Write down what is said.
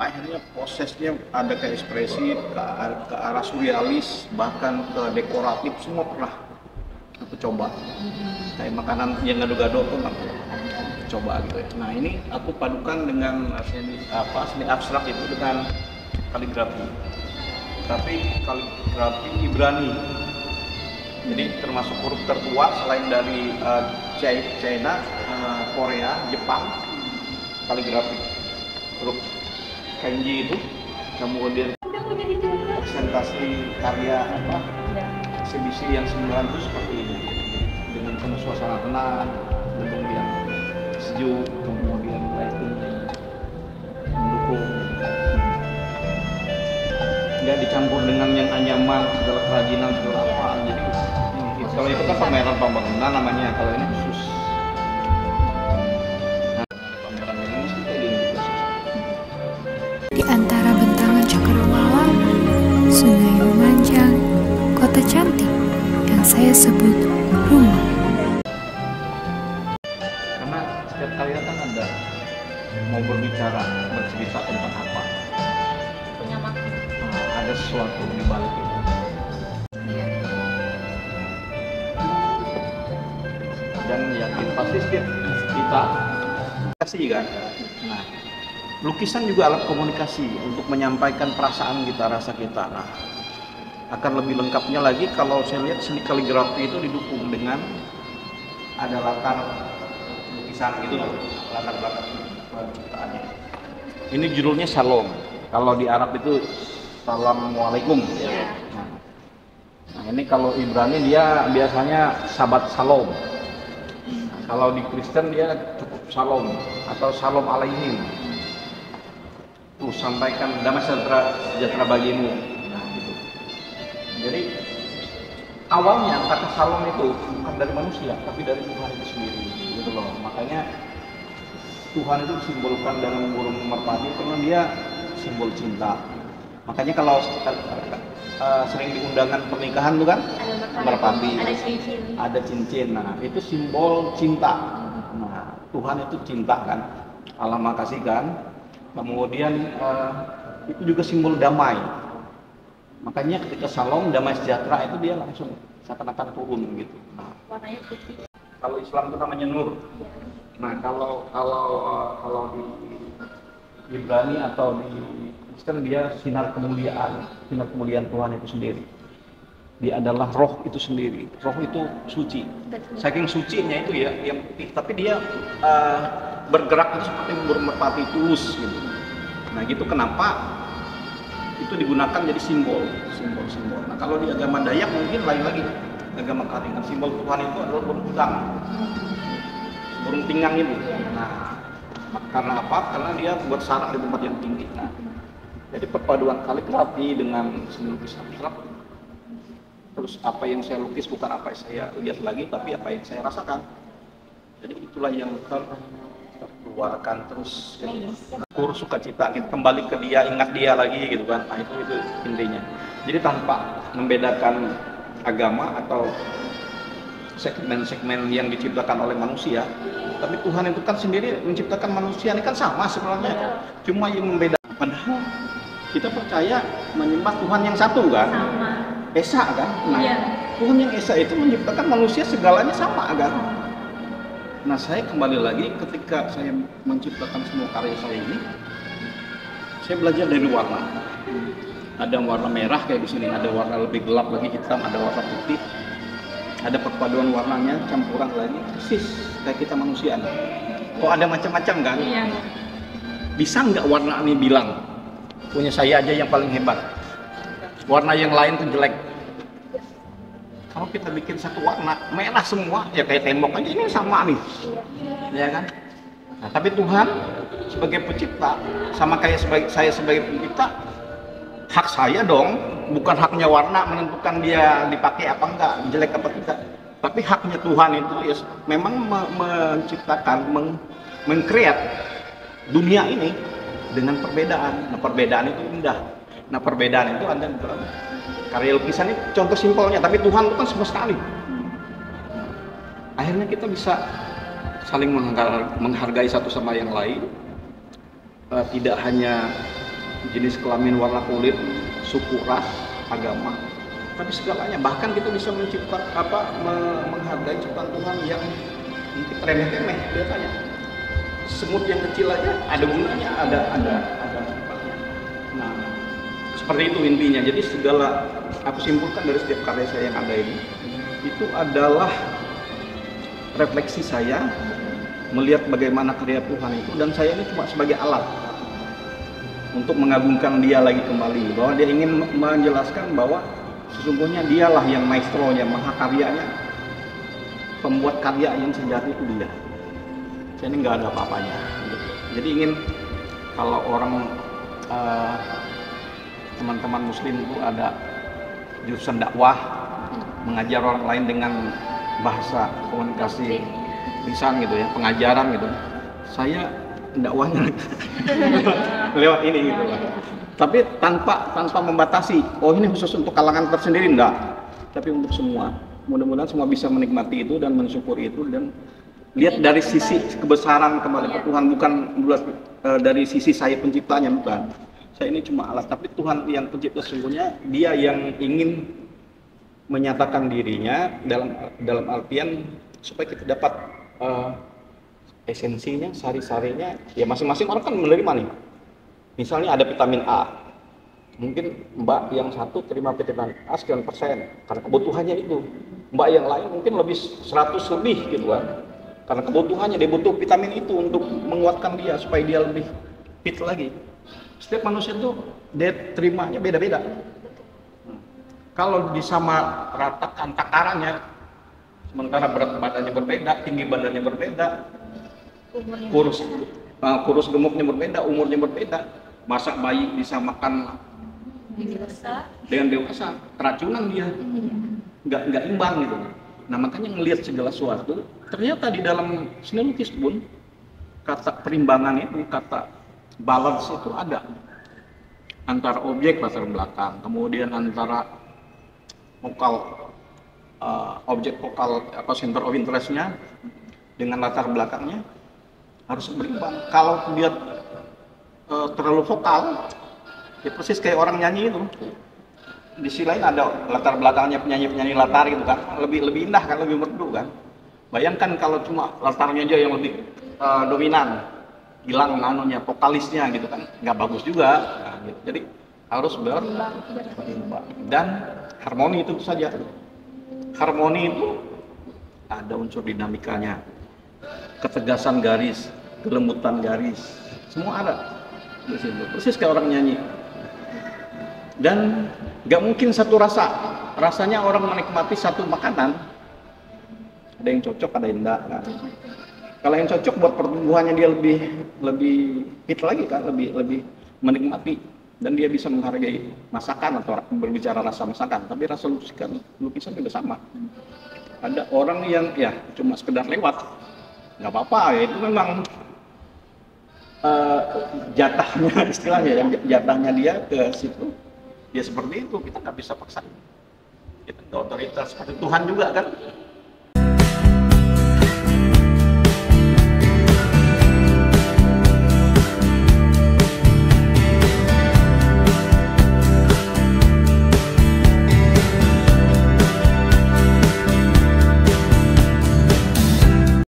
akhirnya prosesnya ada ke ekspresif, ke arah surrealis, bahkan ke dekoratif, semua pernah aku coba. Kayak makanan yang gado-gado pun aku coba gitu ya. Nah ini aku padukan dengan seni abstrak itu dengan kaligrafi. Tapi kaligrafi Ibrani. Jadi termasuk huruf tertua selain dari China, Korea, Jepang, kaligrafi. Huruf kanji itu, kemudian presentasi karya eksibisi yang sembilan itu seperti ini, dengan penuh suasana tenang, gedung yang sejuk, kemudian lighting mendukung, nggak dicampur dengan yang anyaman, segala kerajinan, segala apa. Jadi kalau itu kan pameran pembangunan namanya, kalau ini khusus. Pameran ini mesti kayak gini. Di antara bentangan cakrawala, sungai memanjang, kota cantik yang saya sebut rumah. Karena setiap karya kan ada mau berbicara, bercerita tentang apa, Punya makna. ada sesuatu di balik itu. Dan yakin pasti setiap kita kasih kan. Nah, lukisan juga alat komunikasi untuk menyampaikan perasaan kita, rasa kita. Nah, akan lebih lengkapnya lagi kalau saya lihat seni kaligrafi itu didukung dengan ada latar lukisan gitu loh, latar belakang penciptaannya. Ini judulnya Shalom. Kalau di Arab itu Assalamualaikum. Nah, ini kalau Ibrani dia biasanya Sabat Shalom. Kalau di Kristen dia cukup Shalom atau Shalom alaihim. Tuh sampaikan damai sejahtera bagimu. Nah, gitu. Jadi awalnya kata Shalom itu bukan dari manusia, tapi dari Tuhan itu sendiri, gitu loh. Makanya Tuhan itu disimbolkan dalam burung merpati karena dia simbol cinta. Makanya kalau sering di undangan pernikahan tuh kan merpati, ada cincin. Nah itu simbol cinta. Nah Tuhan itu cinta kan, Allah Maha Kasih kan. Kemudian itu juga simbol damai. Makanya ketika Shalom, damai sejahtera itu dia langsung seakan-akan turun gitu. Nah, Warnanya putih. kalau Islam itu namanya nur. Nah kalau di Ibrani atau di Kristen dia sinar kemuliaan Tuhan itu sendiri. Dia adalah roh itu sendiri. Roh itu suci. Saking sucinya itu ya yang putih, tapi dia bergerak itu seperti burung merpati tulus gitu. Nah gitu kenapa itu digunakan jadi simbol. Nah kalau di agama Dayak mungkin lain lagi. Agama Karingan simbol Tuhan itu adalah burung tinggang itu. Nah karena apa? Karena dia bersarang di tempat yang tinggi. Nah, jadi perpaduan kaligrafi dengan seni lukis abstrak. Terus apa yang saya lukis bukan apa yang saya lihat lagi, tapi apa yang saya rasakan. Jadi itulah yang terkeluarkan terus. Kur sukacita, kita kembali ke dia, ingat dia lagi gitu kan. Nah itu intinya. Jadi tanpa membedakan agama atau segmen-segmen yang diciptakan oleh manusia, tapi Tuhan itu kan sendiri menciptakan manusia ini kan sama sebenarnya, cuma yang membedakan. Padahal kita percaya menyembah Tuhan yang satu kan, Sama. Esa kan. Nah, Iya. Tuhan yang Esa itu menciptakan manusia segalanya sama kan. Nah saya kembali lagi ketika saya menciptakan semua karya saya ini, saya belajar dari warna. Ada warna merah kayak di sini, ada warna lebih gelap lagi hitam, ada warna putih. Ada perpaduan warnanya, campuran lagi, persis kayak kita manusia. Kok ada macam-macam kan? Iya. Bisa nggak warna ini bilang, punya saya aja yang paling hebat, warna yang lain tuh jelek. Kalau kita bikin satu warna merah semua, ya kayak tembok aja ini sama nih, ya kan? Nah, tapi Tuhan sebagai pencipta, sama kayak saya sebagai pencipta, hak saya dong, bukan haknya warna menentukan dia dipakai apa enggak, jelek apa tidak. Tapi haknya Tuhan itu ya memang menciptakan, mengkreat dunia ini dengan perbedaan. Nah perbedaan itu indah. Nah perbedaan itu ada dalam karya lukisan ini contoh simpelnya, tapi Tuhan itu kan semesta sekali. Akhirnya kita bisa saling menghargai satu sama yang lain, tidak hanya jenis kelamin, warna kulit, suku, ras, agama, tapi segalanya. Bahkan kita bisa menghargai ciptaan Tuhan yang mungkin remeh-temeh kelihatannya. Semut yang kecil aja ada gunanya, ada sifatnya. Nah, seperti itu intinya. Jadi segala, aku simpulkan dari setiap karya saya yang ada ini, itu adalah refleksi saya melihat bagaimana karya Tuhan itu, dan saya ini cuma sebagai alat untuk mengagungkan Dia lagi kembali, bahwa Dia ingin menjelaskan bahwa sesungguhnya Dialah yang maestronya, mahakaryanya, pembuat karya yang sejati itu Dia. Saya ini nggak ada apa-apanya. Jadi ingin kalau orang teman-teman Muslim itu ada jurusan dakwah, mengajar orang lain dengan bahasa komunikasi lisan gitu ya, pengajaran gitu. Saya dakwahnya lewat ini gitu lah. Tapi tanpa membatasi, oh ini khusus untuk kalangan tersendiri, enggak. Tapi untuk semua. Mudah-mudahan semua bisa menikmati itu dan mensyukuri itu, dan lihat dari sisi kebesaran kembali ke Tuhan, bukan dari sisi saya penciptanya, bukan. Saya ini cuma alat, tapi Tuhan yang pencipta sesungguhnya, Dia yang ingin menyatakan dirinya dalam artian supaya kita dapat esensinya, sari-sarinya. Ya masing-masing orang kan menerima nih. Misalnya ada vitamin A, mungkin Mbak yang satu terima vitamin A sekian persen karena kebutuhannya itu. Mbak yang lain mungkin lebih 100 lebih gitu kan. Karena kebutuhannya, dia butuh vitamin itu untuk menguatkan dia supaya dia lebih fit lagi. Setiap manusia itu dia terimanya beda-beda. Kalau disamaratakan takarannya, sementara berat badannya berbeda, tinggi badannya berbeda, kurus gemuknya berbeda, umurnya berbeda, masa bayi disamakan dengan dewasa, keracunan dia, nggak imbang gitu. Nah makanya ngelihat segala sesuatu, ternyata di dalam seni lukis pun kata perimbangan itu, kata balance itu ada antara objek latar belakang, kemudian antara objek vokal atau center of interest-nya dengan latar belakangnya harus berimbang. Kalau dia terlalu vokal, ya persis kayak orang nyanyi itu. Di sisi lain ada latar belakangnya penyanyi latar gitu kan, lebih indah kan, lebih merdu kan. Bayangkan kalau cuma latarnya aja yang lebih dominan, hilang nanunya, vokalisnya gitu kan, nggak bagus juga. Nah, gitu. Jadi harus berimbang dan harmoni itu saja. Harmoni itu ada unsur dinamikanya, ketegasan garis, kelembutan garis, semua ada di situ. Persis kayak orang nyanyi. Dan nggak mungkin satu rasanya orang menikmati satu makanan. Ada yang cocok, ada yang enggak. Nah, kalau yang cocok buat pertumbuhannya dia lebih fit lagi kan, lebih menikmati, dan dia bisa menghargai masakan atau berbicara rasa masakan. Tapi rasa lukisan juga sama. Ada orang yang ya cuma sekedar lewat, nggak apa-apa ya, itu memang jatahnya, istilahnya yang jatahnya dia ke situ. Ya seperti itu, kita nggak bisa paksain. Kita nggak otoritas, seperti Tuhan juga kan.